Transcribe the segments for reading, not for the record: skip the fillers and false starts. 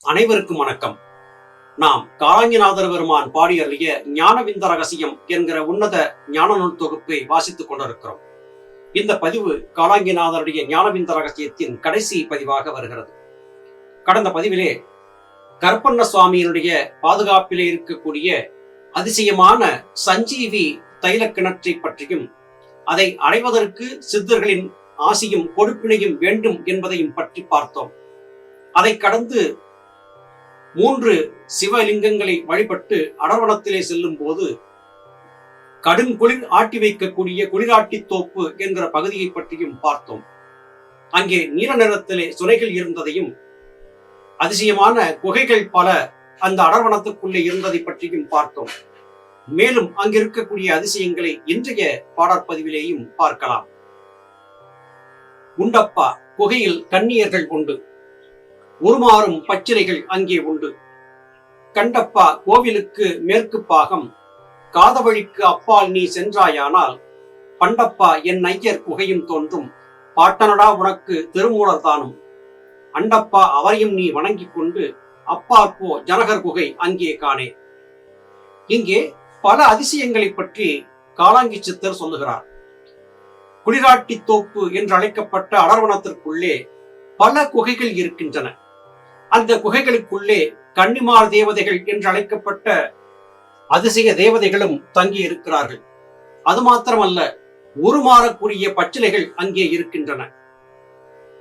அனைவருக்கும் வணக்கம். நாம் காலாங்கிநாதர் பெருமான் பாடியருளிய ஞானவிந்த ரகசியம் என்கிற உன்னத ஞான நூல் தொகுப்பை வாசித்துக் கொண்டிருக்கிறோம். இந்த பதிவு காலாங்கிநாதருடைய ஞானவிந்த ரகசியத்தின் கடைசி பதிவாக வருகிறது. கடந்த பதிவிலே கருப்பண்ண சுவாமியினுடைய பாதுகாப்பிலே இருக்கக்கூடிய அதிசயமான சஞ்சீவி தைல கிணற்றை பற்றியும், அதை அடைவதற்கு சித்தர்களின் ஆசியும் கொடுப்பினையும் வேண்டும் என்பதையும் பற்றி பார்த்தோம். அதை கடந்து 3 சிவலிங்கங்களை வழிபட்டு அடர்வனத்திலே செல்லும் போது கடுங்குளிர் ஆட்டி வைக்கக்கூடிய குளிராட்டி தோப்பு என்கிற பகுதியை பற்றியும் பார்த்தோம். அங்கே நீல நிறத்திலே சுனைகள் இருந்ததையும், அதிசயமான குகைகள் பல அந்த அடர்வனத்துக்குள்ளே இருந்ததை பற்றியும் பார்த்தோம். மேலும் அங்கிருக்கக்கூடிய அதிசயங்களை இன்றைய பாடற்பதிவிலேயும் பார்க்கலாம். உண்டப்பா குகையில் கன்னியர்கள் உண்டு, உருமாறும் பச்சிலைகள் அங்கே உண்டு. கண்டப்பா கோவிலுக்கு மேற்கு பாகம், காதவழிக்கு அப்பால் நீ சென்றாயானால் பண்டப்பா என் ஐயர் குகையும் தோன்றும், பாட்டனடா உனக்கு திருமூலர் தானும். அண்டப்பா அவரையும் நீ வணங்கிக் கொண்டு அப்பாற்போ ஜனகர் குகை அங்கே காணே. இங்கே பல அதிசயங்களை பற்றி காலாங்கி சித்தர் சொல்லுகிறார். குளிராட்டி தோப்பு என்று அழைக்கப்பட்ட அடர்வனத்திற்குள்ளே பல குகைகள் இருக்கின்றன. அந்த குகைகளுக்குள்ளே கன்னிமார் தேவதைகள் என்று அழைக்கப்பட்ட அதிசய தேவதைகளும் தங்கி இருக்கிறார்கள். அது மாத்திரமல்ல, உருமாறக்கூடிய பச்சிலைகள் அங்கே இருக்கின்றன.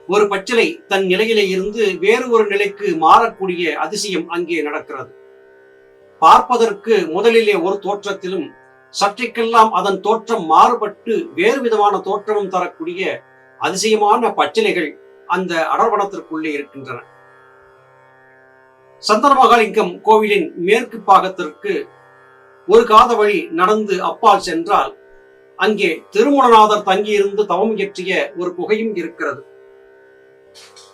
ஒரு பச்சிலை தன் நிலையிலே இருந்து வேறு ஒரு நிலைக்கு மாறக்கூடிய அதிசயம் அங்கே நடக்கிறது. பார்ப்பதற்கு முதலிலே ஒரு தோற்றத்திலும் சற்றைக்கெல்லாம் அதன் தோற்றம் மாறுபட்டு வேறு விதமான தோற்றமும் தரக்கூடிய அதிசயமான பச்சிலைகள் அந்த அடர்வனத்திற்குள்ளே இருக்கின்றன. சந்தனமகாலிங்கம் கோவிலின் மேற்கு பாகத்திற்கு ஒரு காத வழி நடந்து அப்பால் சென்றால் அங்கே திருமூலநாதர் தங்கியிருந்து தவம் இயற்றிய ஒரு குகையும் இருக்கிறது.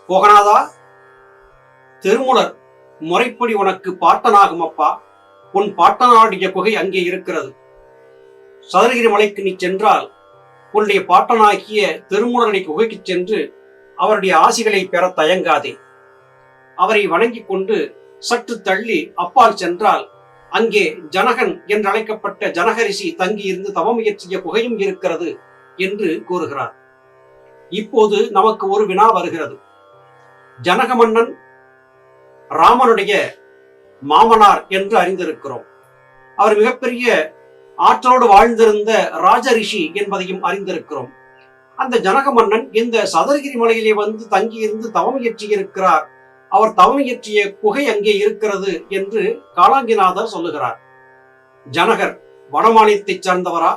போகநாதா, திருமூலர் முறைப்படி உனக்கு பாட்டனாகும் அப்பா, உன் பாட்டனாருடைய குகை அங்கே இருக்கிறது. சதுரகிரி மலைக்கு நீ சென்றால் உன்னுடைய பாட்டனாகிய திருமூலருடைய குகைக்கு சென்று அவருடைய ஆசிகளை பெற தயங்காதே. அவரை வணங்கிக் கொண்டு சற்று தள்ளி அப்பால் சென்றால் அங்கே ஜனகன் என்று அழைக்கப்பட்ட ஜனகரிஷி தங்கியிருந்து தவம் இயற்றிய குகையும் இருக்கிறது என்று கூறுகிறார். இப்போது நமக்கு ஒரு வினா வருகிறது. ஜனக மன்னன் ராமனுடைய மாமனார் என்று அறிந்திருக்கிறோம். அவர் மிகப்பெரிய ஆற்றலோடு வாழ்ந்திருந்த ராஜரிஷி என்பதையும் அறிந்திருக்கிறோம். அந்த ஜனக மன்னன் இந்த சதுரகிரி மலையிலே வந்து தங்கியிருந்து தவம் இயற்றியிருக்கிறார். அவர் தவம் இயற்றிய குகை அங்கே இருக்கிறது என்று காலாங்கிநாதர் சொல்லுகிறார். ஜனகர் வடமாநிலத்தைச் சேர்ந்தவரா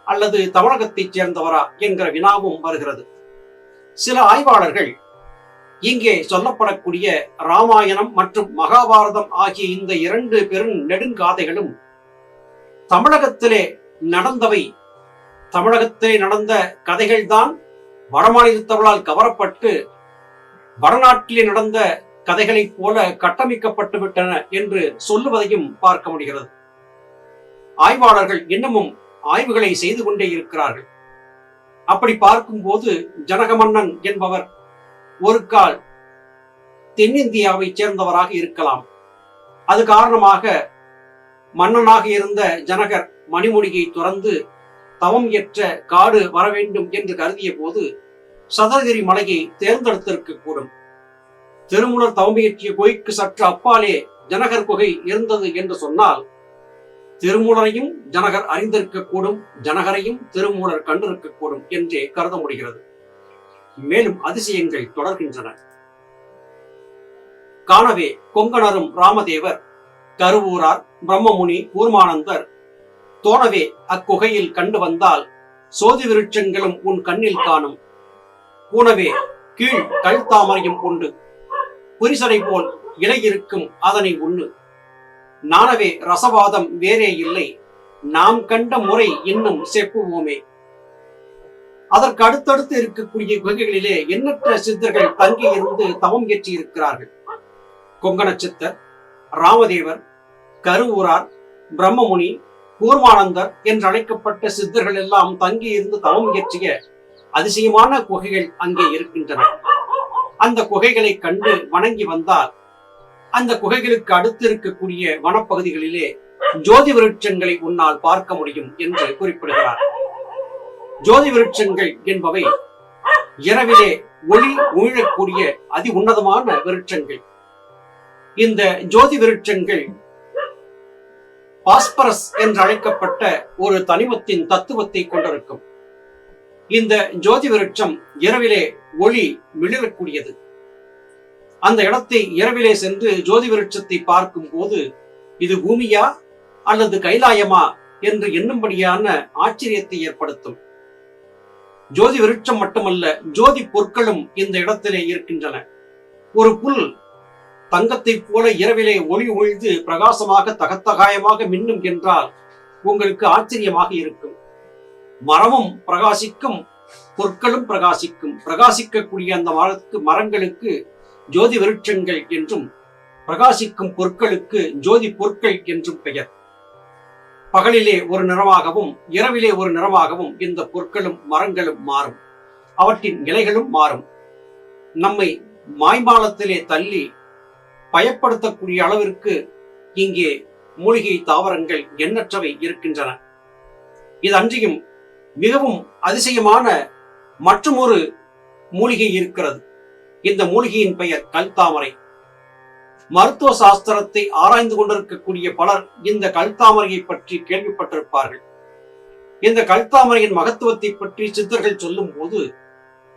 அல்லது தமிழகத்தைச் சேர்ந்தவரா என்கிற வினாவும் வருகிறது. சில ஆய்வாளர்கள் இங்கே சொல்லப்படக்கூடிய ராமாயணம் மற்றும் மகாபாரதம் ஆகிய இந்த 2 பெரும் நெடுங்காதைகளும் தமிழகத்திலே நடந்தவை, தமிழகத்திலே நடந்த கதைகள்தான் வடமாநிலத்தவர்களால் கவரப்பட்டு வடநாட்டிலே நடந்த கதைகளைப் போல கட்டமைக்கப்பட்டு விட்டன என்று சொல்லுவதையும் பார்க்க முடிகிறது. ஆய்வாளர்கள் இன்னமும் ஆய்வுகளை செய்து கொண்டே இருக்கிறார்கள். அப்படி பார்க்கும்போது ஜனக மன்னன் என்பவர் ஒரு கால் தென்னிந்தியாவை சேர்ந்தவராக இருக்கலாம். அது காரணமாக மன்னனாக இருந்த ஜனகர் மணிமுடியை துறந்து தவம் இயற்ற காடு வர வேண்டும் என்று கருதிய போது சதுரகிரி மலையை தேர்ந்தெடுத்திருக்க கூடும். திருமூலர் தவம் இயற்றிய குகைக்கு சற்று அப்பாலே ஜனகர் குகை இருந்தது என்று சொன்னால் திருமூலரையும் ஜனகர் அறிந்திருக்கக்கூடும், ஜனகரையும் திருமூலர் கண்டிருக்கக்கூடும் என்றே கருத முடிகிறது. மேலும் அதிசயங்கள் தொடர்கின்றன. காணவே கொங்கணரும் ராமதேவர், கருவூரார், பிரம்மமுனி, கூர்மானந்தர் தோணவே அக்குகையில் கண்டு வந்தால் சோதி விருட்சங்களும் உன் கண்ணில் காணும். பூனவே கீழ் கல் தாமரையும் உண்டு, புரிசடை போல் இலை இருக்கும் அதனை உண்ணு. நானவே ரசவாதம் வேறே இல்லை, நாம் கண்ட முறை இன்னும் செப்புவோமே. அதற்கு அடுத்தடுத்து இருக்கக்கூடிய குகைகளிலே எண்ணற்ற சித்தர்கள் தங்கி இருந்து தவம் இயற்றி இருக்கிறார்கள். கொங்கண சித்தர், ராமதேவர், கருவூரார், பிரம்மமுனி, கூர்மானந்தர் என்று அழைக்கப்பட்ட சித்தர்கள் எல்லாம் தங்கி இருந்து தவம் இயற்றிய அதிசயமான குகைகள் அங்கே இருக்கின்றன. அந்த குகைகளை கண்டு வணங்கி வந்தால் அந்த குகைகளுக்கு அடுத்து இருக்கக்கூடிய வனப்பகுதிகளிலே ஜோதி விருட்சங்களை உன்னால் பார்க்க முடியும் என்று குறிப்பிடுகிறார். ஜோதி விருட்சங்கள் என்பவை இரவிலே ஒளி உமிழக்கூடிய அதி உன்னதமான விருட்சங்கள். இந்த ஜோதி விருட்சங்கள் பாஸ்பரஸ் என்று அழைக்கப்பட்ட ஒரு தனிமத்தின் தத்துவத்தை கொண்டிருக்கும். இந்த ஜோதி விருட்சம் இரவிலே ஒளி மிளிரக்கூடியது. அந்த இடத்தை இரவிலே சென்று ஜோதி விருட்சத்தை பார்க்கும் போது இது பூமியா அல்லது கைலாயமா என்று எண்ணும்படியான ஆச்சரியத்தை ஏற்படுத்தும். ஜோதி விருட்சம் மட்டுமல்ல, ஜோதி பொருட்களும் இந்த இடத்திலே இருக்கின்றன. ஒரு புல் தங்கத்தை போல இரவிலே ஒளி ஒழிந்து பிரகாசமாக தகத்தகாயமாக மின்னும் என்றால் உங்களுக்கு ஆச்சரியமாக இருக்கும். மரமும் பிரகாசிக்கும், பொருட்களும் பிரகாசிக்கும். பிரகாசிக்கக்கூடிய அந்த மரங்களுக்கு ஜோதி விருட்சங்கள் என்றும், பிரகாசிக்கும் பொருட்களுக்கு ஜோதி பொருட்கள் என்றும் பெயர். பகலிலே ஒரு நிறமாகவும் இரவிலே ஒரு நிறமாகவும் இந்த பொருட்களும் மரங்களும் மாறும். அவற்றின் இலைகளும் மாறும். நம்மை மாய்மாலத்திலே தள்ளி பயப்படுத்தக்கூடிய அளவிற்கு இங்கே மூலிகை தாவரங்கள் எண்ணற்றவை இருக்கின்றன. இது அன்றியும் மிகவும் அதிசயமான மற்றொரு மூலிகை இருக்கிறது. இந்த மூலிகையின் பெயர் கல்தாமரை. மருத்துவ சாஸ்திரத்தை ஆராய்ந்து கொண்டிருக்கக்கூடிய பலர் இந்த கல்தாமரையை பற்றி கேள்விப்பட்டிருப்பார்கள். இந்த கல்தாமரையின் மகத்துவத்தை பற்றி சித்தர்கள் சொல்லும் போது,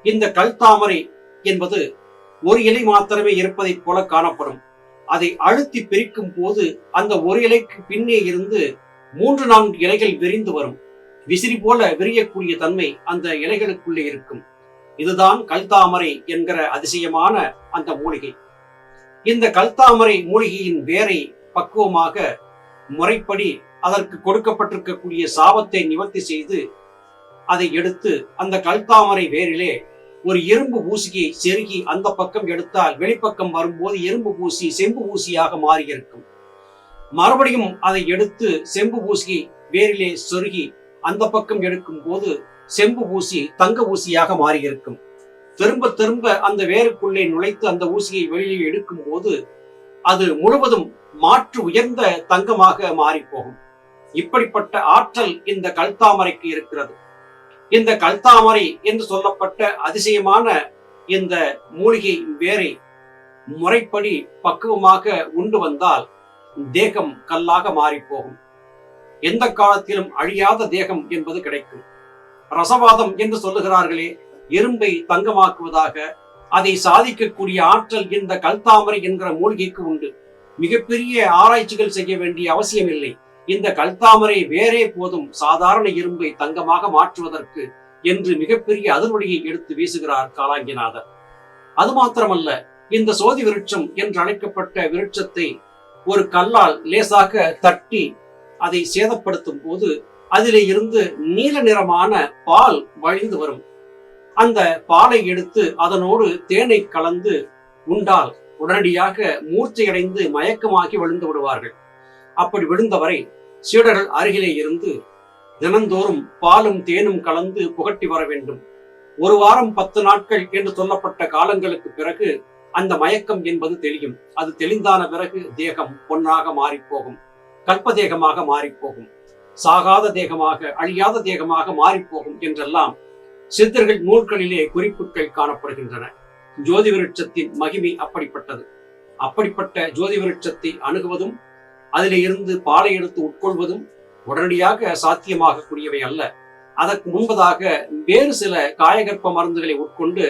இந்த கல்தாமரை என்பது ஒரு இலை மாத்திரமே இருப்பதைப் போல காணப்படும். அதை அழுத்தி பிரிக்கும் போது அந்த ஒரு இலைக்கு பின்னே இருந்து 3-4 இலைகள் விரிந்து வரும். விசிறி போல விரியக்கூடிய தன்மை அந்த இலைகளுக்குள்ளே இருக்கும். இதுதான் கல்தாமரை என்கிற அதிசயமான அந்த மூலிகை. இந்த கல்தாமரை மூலிகையின் வேரை பக்குவமாக முறைப்படி அதற்கு கொடுக்கப்பட்டிருக்கக்கூடிய சாபத்தை நிவர்த்தி செய்து அதை எடுத்து அந்த கல்தாமரை வேரிலே ஒரு இரும்பு ஊசியை செருகி அந்த பக்கம் எடுத்தால் வெளிப்பக்கம் வரும்போது இரும்பு ஊசி செம்பு ஊசியாக மாறியிருக்கும். மறுபடியும் அதை எடுத்து செம்பு ஊசியை வேரிலே சொருகி அந்த பக்கம் எடுக்கும் போது செம்பு ஊசி தங்க ஊசியாக மாறியிருக்கும். திரும்ப திரும்ப அந்த வேருக்குள்ளே நுழைத்து அந்த ஊசியை வெளியே எடுக்கும் போது அது முழுவதும் மாற்று உயர்ந்த தங்கமாக மாறி போகும். இப்படிப்பட்ட ஆற்றல் இந்த கல்தாமரைக்கு இருக்கிறது. இந்த கல்தாமரை என்று சொல்லப்பட்ட அதிசயமான இந்த மூலிகை வேரை முறைப்படி பக்குவமாக உண்டு வந்தால் தேகம் கல்லாக மாறி போகும். எந்த காலத்திலும் அழியாத தேகம் என்பது கிடைக்கும். ரசவாதம் என்று சொல்லுகிறார்களே, இரும்பை தங்கமாக்குவதாக, அதை சாதிக்கக்கூடிய ஆற்றல் இந்த கல்தாமரை என்கிற மூலிகைக்கு உண்டு. மிகப்பெரிய ஆராய்ச்சிகள் செய்ய வேண்டிய அவசியம் இல்லை. இந்த கல்தாமரை வேறே போதும் சாதாரண இரும்பை தங்கமாக மாற்றுவதற்கு என்று மிகப்பெரிய அதிர்வடியை எடுத்து வீசுகிறார் காலாங்கிநாதர். அது மாத்திரமல்ல, இந்த சோதி விருட்சம் என்று அழைக்கப்பட்ட விருட்சத்தை ஒரு கல்லால் லேசாக தட்டி அதை சேதப்படுத்தும் போது அதிலே இருந்து நீல நிறமான பால் வழிந்து வரும். அந்த பாலை எடுத்து அதனோடு தேனை கலந்து உண்டால் உடனடியாக மூர்ச்சையடைந்து மயக்கமாகி விழுந்து விடுவார்கள். அப்படி விழுந்தவரை சீடர்கள் அருகிலே இருந்து தினந்தோறும் பாலும் தேனும் கலந்து புகட்டி வர வேண்டும். 1 வாரம் 10 நாட்கள் என்று சொல்லப்பட்ட காலங்களுக்கு பிறகு அந்த மயக்கம் என்பது தெளியும். அது தெளிந்தான பிறகு தேகம் பொன்னாக மாறிப்போகும், கல்பதேகமாக மாறிப்போகும், சாகாத தேகமாக அழியாத தேகமாக மாறிப்போகும் என்றெல்லாம் சித்தர்கள் நூல்களிலே குறிப்புகள் காணப்படுகின்றன. ஜோதி விருட்சத்தின் மகிமை அப்படிப்பட்டது. அப்படிப்பட்ட ஜோதி விருட்சத்தை அணுகுவதும் அதிலே இருந்து பாலை எடுத்து உட்கொள்வதும் உடனடியாக சாத்தியமாக கூடியவை அல்ல. அதற்கு முன்பதாக வேறு சில காயகற்ப மருந்துகளை உட்கொண்டு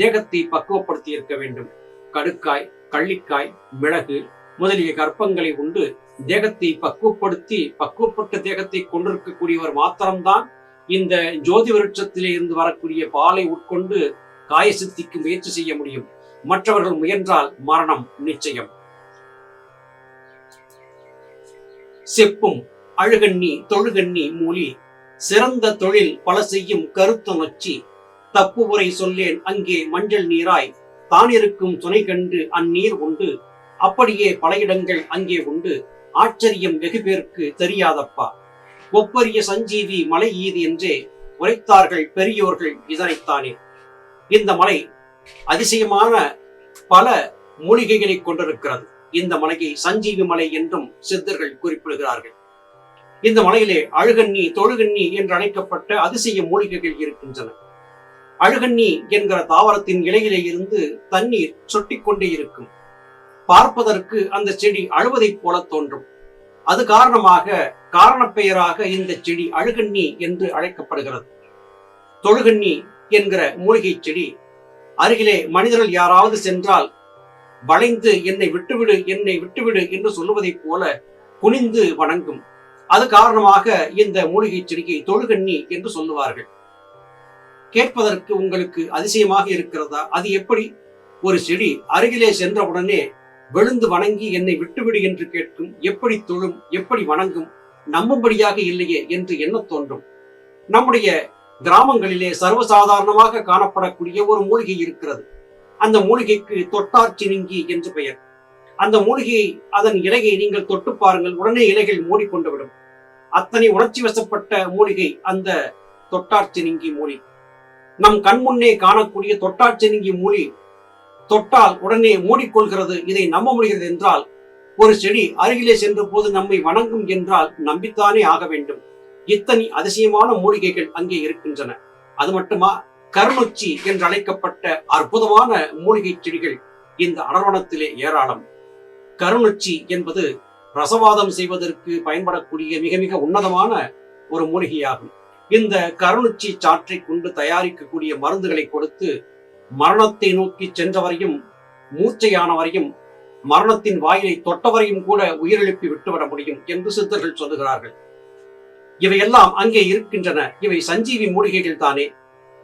தேகத்தை பக்குவப்படுத்தி இருக்க வேண்டும். கடுக்காய், கள்ளிக்காய், மிளகு முதலிய கற்பங்களை உண்டு தேகத்தை பக்குவப்பட்ட தேகத்தை கொண்டிருக்கக்கூடியவர் மாத்திரம்தான் இந்த ஜோதி விருட்சத்திலே இருந்து வரக்கூடிய பாலை உட்கொண்டு காய சித்திக்கு முயற்சி செய்ய முடியும். மற்றவர்கள் முயன்றால் மரணம் நிச்சயம். செப்பும் அழுகண்ணி தொழுகண்ணி மூலி சிறந்த தொழில் பல செய்யும் கருத்து நொச்சி தப்பு உரை சொல்லேன் அங்கே மஞ்சள் நீராய் தான் இருக்கும் துணை கண்டு அந்நீர் உண்டு அப்படியே பல இடங்கள் அங்கே உண்டு ஆச்சரியம் வெகு பேருக்கு தெரியாதப்பா ஒப்பரிய சஞ்சீவி மலை ஈது என்றே உரைத்தார்கள் பெரியோர்கள் இதனைத்தானே. இந்த மலை அதிசயமான பல மூலிகைகளை கொண்டிருக்கிறது. இந்த மலையை சஞ்சீவி மலை என்றும் சித்தர்கள் குறிப்பிடுகிறார்கள். இந்த மலையிலே அழுகண்ணி, தொழுகண்ணி என்று அழைக்கப்பட்ட அதிசய மூலிகைகள் இருக்கின்றன. அழுகண்ணி என்கிற தாவரத்தின் இலையிலே இருந்து தண்ணீர் சொட்டிக்கொண்டே இருக்கும். பார்ப்பதற்கு அந்த செடி அழுவதைப் போல தோன்றும். அது காரணமாக காரணப்பெயராக இந்த செடி அழுகண்ணி என்று அழைக்கப்படுகிறது. தொழுகண்ணி என்கிற மூலிகை செடி அருகிலே மனிதர்கள் யாராவது சென்றால் வளைந்து என்னை விட்டுவிடு, என்னை விட்டுவிடு என்று சொல்லுவதைப் போல குனிந்து வணங்கும். அது காரணமாக இந்த மூலிகை செடியை தொழுகண்ணி என்று சொல்லுவார்கள். கேட்பதற்கு உங்களுக்கு அதிசயமாக இருக்கிறதா? அது எப்படி ஒரு செடி அருகிலே சென்றவுடனே விழுந்து வணங்கி என்னை விட்டுவிடு என்று கேட்கும்? எப்படி தொழும், எப்படி வணங்கும்? நம்பும்படியாக இல்லையே என்று எண்ண தோன்றும். நம்முடைய கிராமங்களிலே சர்வசாதாரணமாக காணப்படக்கூடிய ஒரு மூலிகை இருக்கிறது. அந்த மூலிகைக்கு தொட்டார் சினுங்கி என்று பெயர். அந்த மூலிகையை, அதன் இலையை நீங்கள் தொட்டு பாருங்கள், உடனே இலைகள் மூடிக்கொண்டு விடும். அத்தனை உணர்ச்சி வசப்பட்ட மூலிகை அந்த தொட்டார் சினுங்கி மூலிகை. நம் கண் முன்னே காணக்கூடிய தொட்டார் சினுங்கி மூலி தொட்டால் உடனே மூடிக்கொள்கிறது. இதை நம்ப முடிகிறது என்றால் ஒரு செடி அருகிலே சென்ற போது நம்மை வணங்கும் என்றால் நம்பித்தானே ஆக வேண்டும். இத்தனை அதிசயமான மூலிகைகள் அங்கே இருக்கின்றன. அது மட்டுமா, கருநொச்சி என்று அழைக்கப்பட்ட அற்புதமான மூலிகை செடிகள் இந்த அடர்வனத்திலே ஏராளம். கருநொச்சி என்பது ரசவாதம் செய்வதற்கு பயன்படக்கூடிய மிக மிக உன்னதமான ஒரு மூலிகையாகும். இந்த கருநொச்சி சாற்றை கொண்டு தயாரிக்கக்கூடிய மருந்துகளை கொடுத்து மரணத்தை நோக்கி சென்றவரையும், மூர்ச்சையானவரையும், மரணத்தின் வாயிலை தொட்டவரையும் கூட உயிரிழப்பி விட்டுவிட முடியும் என்று சித்தர்கள் சொல்லுகிறார்கள். இவையெல்லாம் அங்கே இருக்கின்றன. இவை சஞ்சீவி மூலிகைகள் தானே.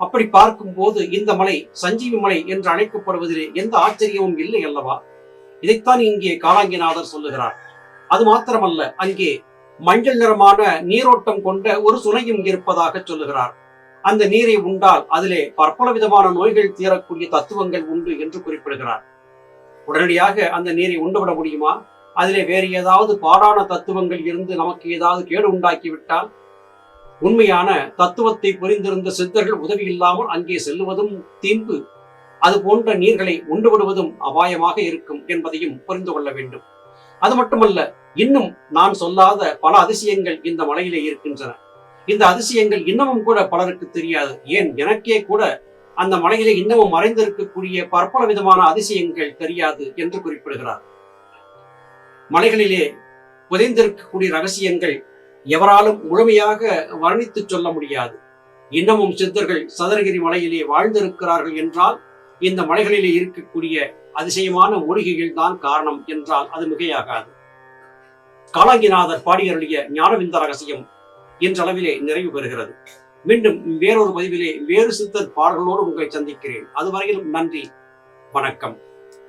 அப்படி பார்க்கும் போது இந்த மலை சஞ்சீவி மலை என்று அழைக்கப்படுவதிலே எந்த ஆச்சரியமும் இல்லை அல்லவா? இதைத்தான் இங்கே காலாங்கிநாதர் சொல்லுகிறார். அது மாத்திரமல்ல, அங்கே மஞ்சள் நிறமான நீரோட்டம் கொண்ட ஒரு சுனையும் இருப்பதாக சொல்லுகிறார். அந்த நீரை உண்டால் அதிலே பற்பல விதமான நோய்கள் தீரக்கூடிய தத்துவங்கள் உண்டு என்று குறிப்பிடுகிறார். உடனடியாக அந்த நீரை உண்டுவிட முடியுமா? அதிலே வேறு ஏதாவது பாடான தத்துவங்கள் இருந்து நமக்கு ஏதாவது கேடு உண்டாக்கிவிட்டால், உண்மையான தத்துவத்தை புரிந்திருந்த சித்தர்கள் உதவி இல்லாமல் அங்கே செல்லுவதும் தீம்பு. அது போன்ற நீர்களை உண்டு விடுவதும் அபாயமாக இருக்கும் என்பதையும் புரிந்து கொள்ள வேண்டும். அது மட்டுமல்ல, இன்னும் நான் சொல்லாத பல அதிசயங்கள் இந்த மலையிலே இருக்கின்றன. இந்த அதிசயங்கள் இன்னமும் கூட பலருக்கு தெரியாது. ஏன், எனக்கே கூட அந்த மலையிலே இன்னமும் மறைந்திருக்கக்கூடிய பற்பல விதமான அதிசயங்கள் தெரியாது என்று குறிப்பிடுகிறார். மலைகளிலே புதைந்திருக்கக்கூடிய ரகசியங்கள் எவராலும் முழுமையாக வர்ணித்து சொல்ல முடியாது. இன்னமும் சித்தர்கள் சதுரகிரி மலையிலே வாழ்ந்திருக்கிறார்கள் என்றால் இந்த மலைகளிலே இருக்கக்கூடிய அதிசயமான மூலிகைகள் தான் காரணம் என்றால் அது மிகையாகாது. காலாங்கிநாதர் பாடியருடைய ஞானவிந்த ரகசியம் இன்றளவிலே நிறைவு பெறுகிறது. மீண்டும் வேறொரு பதிவிலே வேறு சித்தர் பாடல்களோடு உங்களை சந்திக்கிறேன். அதுவரையிலும் நன்றி, வணக்கம்.